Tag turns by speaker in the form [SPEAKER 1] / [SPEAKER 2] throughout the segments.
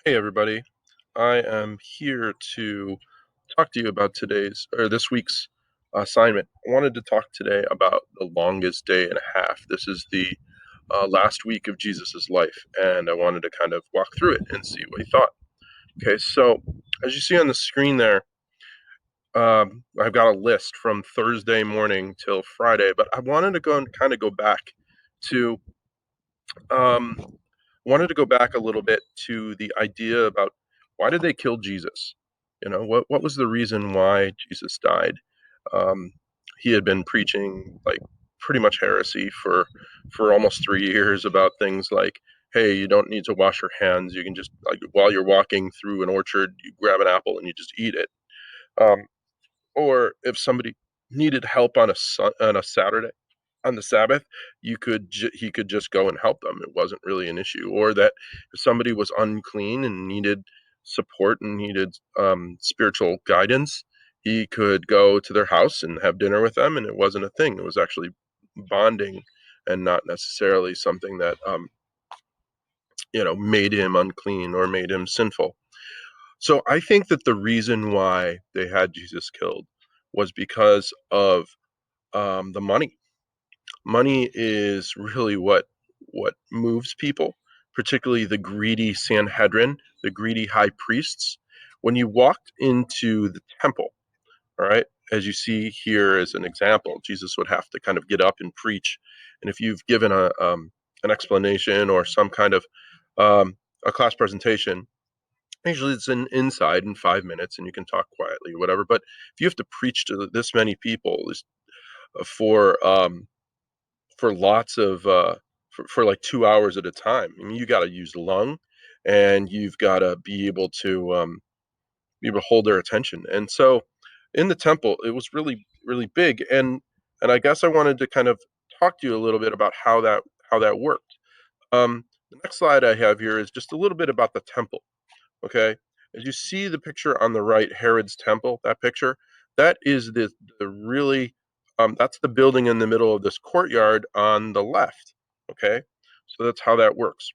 [SPEAKER 1] Hey everybody, I am here to talk to you about this week's assignment. I wanted to talk today about the longest day and a half. This is the last week of Jesus's life, and I wanted to kind of walk through it and see what he thought. Okay, so as you see on the screen there, I've got a list from Thursday morning till Friday, but I wanted to go and kind of go back to um, wanted to go back a little bit to the idea about why did they kill Jesus? What was the reason why Jesus died? Um, he had been preaching like pretty much heresy for almost 3 years about things like, hey, you don't need to wash your hands. You can just like while you're walking through an orchard, you grab an apple and you just eat it. Um, or if somebody needed help on a Saturday, on the Sabbath, he could just go and help them. It wasn't really an issue. Or that if somebody was unclean and needed support and needed spiritual guidance, he could go to their house and have dinner with them, and it wasn't a thing. It was actually bonding, and not necessarily something that made him unclean or made him sinful. So I think that the reason why they had Jesus killed was because of the money. Money is really what moves people, particularly the greedy Sanhedrin, the greedy high priests. When you walked into the temple, all right, as you see here as an example, Jesus would have to kind of get up and preach. And if you've given an explanation or some kind of um, a class presentation, usually it's inside in 5 minutes and you can talk quietly or whatever. But if you have to preach to this many people for for lots of for like 2 hours at a time. I mean, you got to use lung, and you've got to be able to hold their attention. And so, in the temple, it was really big. And I guess I wanted to kind of talk to you a little bit about how that worked. The next slide I have here is just a little bit about the temple. Okay, as you see the picture on the right, Herod's temple, that picture, that is the really that's the building in the middle of this courtyard on the left. Okay, so that's how that works.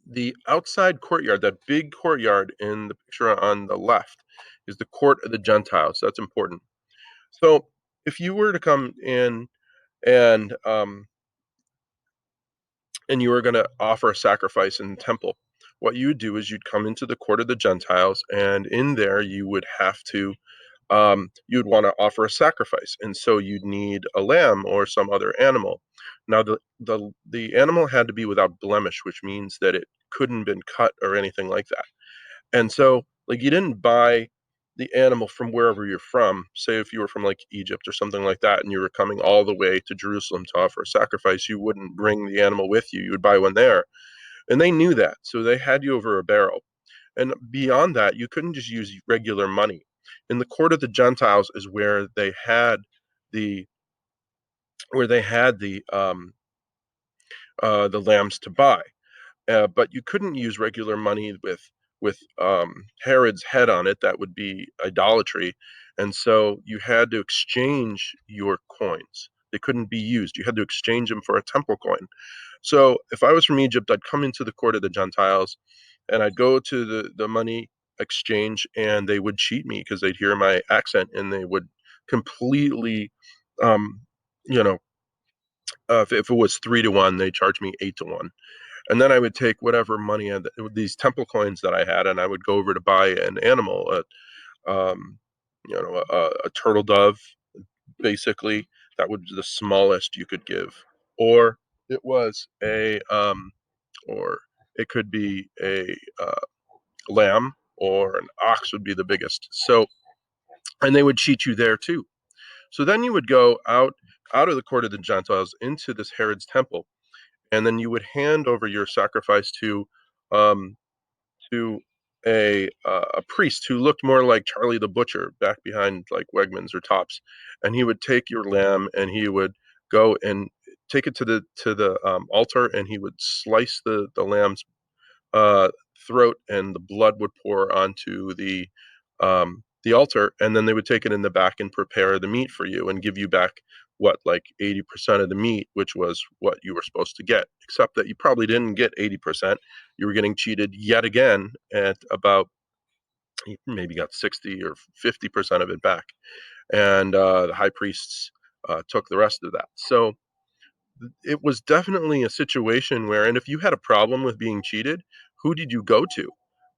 [SPEAKER 1] The outside courtyard, that big courtyard in the picture on the left, is the court of the Gentiles. That's important. So if you were to come in and um, and you were going to offer a sacrifice in the temple, what you would do is you'd come into the court of the Gentiles, and in there you would have to you'd want to offer a sacrifice, and so you'd need a lamb or some other animal. Now, the animal had to be without blemish, which means that it couldn't been cut or anything like that. And so, like, you didn't buy the animal from wherever you're from. Say, if you were from like Egypt or something like that, and you were coming all the way to Jerusalem to offer a sacrifice, you wouldn't bring the animal with you. You would buy one there. And they knew that. So they had you over a barrel. And beyond that, you couldn't just use regular money. In the court of the Gentiles is the where they had the lambs to buy. But you couldn't use regular money with Herod's head on it. That would be idolatry, and so you had to exchange your coins. They couldn't be used. You had to exchange them for a temple coin. So if I was from Egypt, I'd come into the court of the Gentiles, and I'd go to the money exchange, and they would cheat me because they'd hear my accent, and they would completely, um, you know, if it was 3 to 1, they charge me 8 to 1. And then I would take whatever money these temple coins that I had, and I would go over to buy an animal, um, a turtle dove, basically. That would be the smallest you could give, or it was or it could be a lamb, or an ox would be the biggest. So, and they would cheat you there too. So then you would go out of the court of the Gentiles into this Herod's temple, and then you would hand over your sacrifice um, to a priest who looked more like Charlie the Butcher back behind like Wegmans or Tops, and he would take your lamb and he would go and take it to the altar, and he would slice the lamb's uh, throat, and the blood would pour onto the altar, and then they would take it in the back and prepare the meat for you and give you back what, like 80% of the meat, which was what you were supposed to get, except that you probably didn't get 80%. You were getting cheated yet again at about, you maybe got 60 or 50% of it back. And the high priests took the rest of that. So it was definitely a situation where, and if you had a problem with being cheated, who did you go to?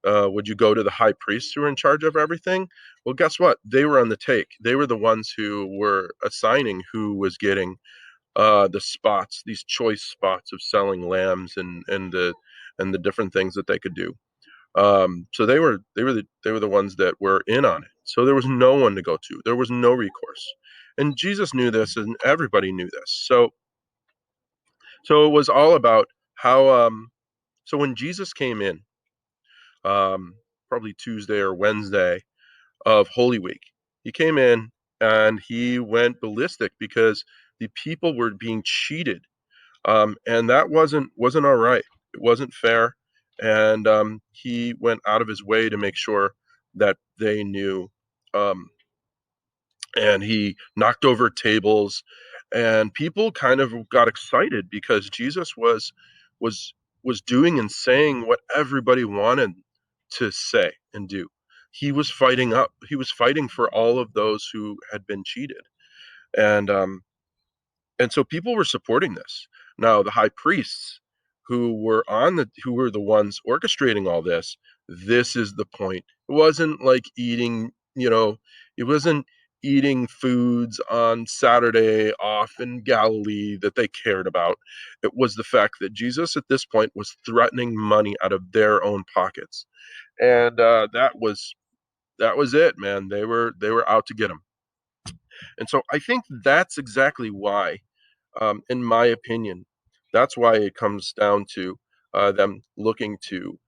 [SPEAKER 1] Would you go to the high priests who were in charge of everything? Well, guess what? They were on the take. They were the ones who were assigning who was getting the spots, these choice spots of selling lambs and the different things that they could do. So they were the ones that were in on it. So there was no one to go to. There was no recourse, and Jesus knew this, and everybody knew this. So it was all about how. So when Jesus came in, probably Tuesday or Wednesday of Holy Week, he came in and he went ballistic because the people were being cheated, and that wasn't all right. It wasn't fair, and he went out of his way to make sure that they knew. Um, and he knocked over tables, and people kind of got excited because Jesus was was doing and saying what everybody wanted to say and do. He was fighting for all of those who had been cheated, and and so people were supporting this. Now the high priests who were the ones orchestrating all this, this is the point. It wasn't like eating, it wasn't eating foods on Saturday off in Galilee that they cared about. It was the fact that Jesus at this point was threatening money out of their own pockets. And that was it, man. They were out to get him. And so I think that's exactly why, in my opinion, that's why it comes down to them um, looking to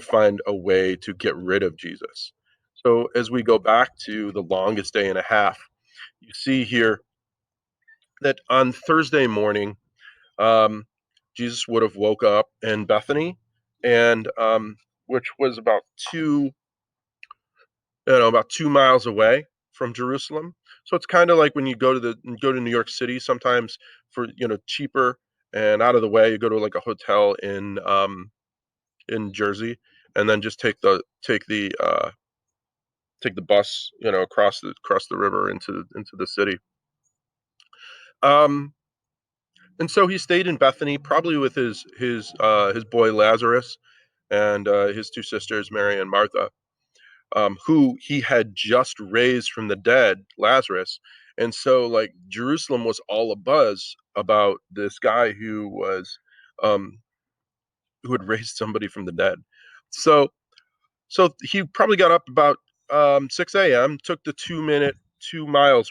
[SPEAKER 1] find a way to get rid of Jesus. So as we go back to the longest day and a half, you see here that on Thursday morning, um, Jesus would have woke up in Bethany, and which was about 2 miles away from Jerusalem. So it's kind of like when you go to New York City sometimes for cheaper and out of the way. You go to like a hotel in Jersey, and then just take the bus across the river into the city. Um, and so he stayed in Bethany, probably with his boy Lazarus and his two sisters Mary and Martha, who he had just raised from the dead, Lazarus. And so, like, Jerusalem was all abuzz about this guy um, who had raised somebody from the dead. So, so he probably got up about 6 a.m., took the 2 minute, 2 miles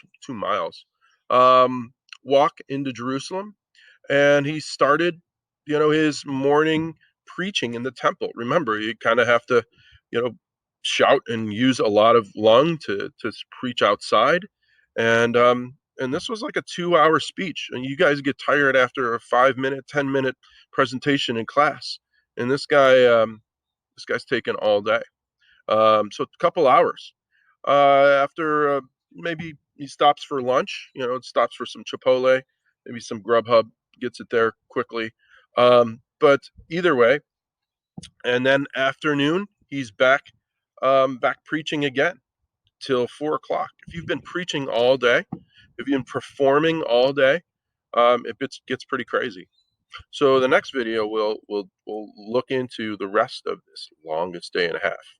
[SPEAKER 1] walk into Jerusalem, and he started, his morning preaching in the temple. Remember, you kind of have to, you know, shout and use a lot of lung to preach outside, and this was like a 2 hour speech, and you guys get tired after a 5 minute, 10 minute presentation in class, and this guy's taken all day. So a couple hours. After maybe he stops for lunch, stops for some Chipotle, maybe some Grubhub, gets it there quickly. But either way, and then afternoon, he's back preaching again till 4 o'clock. If you've been preaching all day, if you've been performing all day, it gets pretty crazy. So the next video we'll look into the rest of this longest day and a half.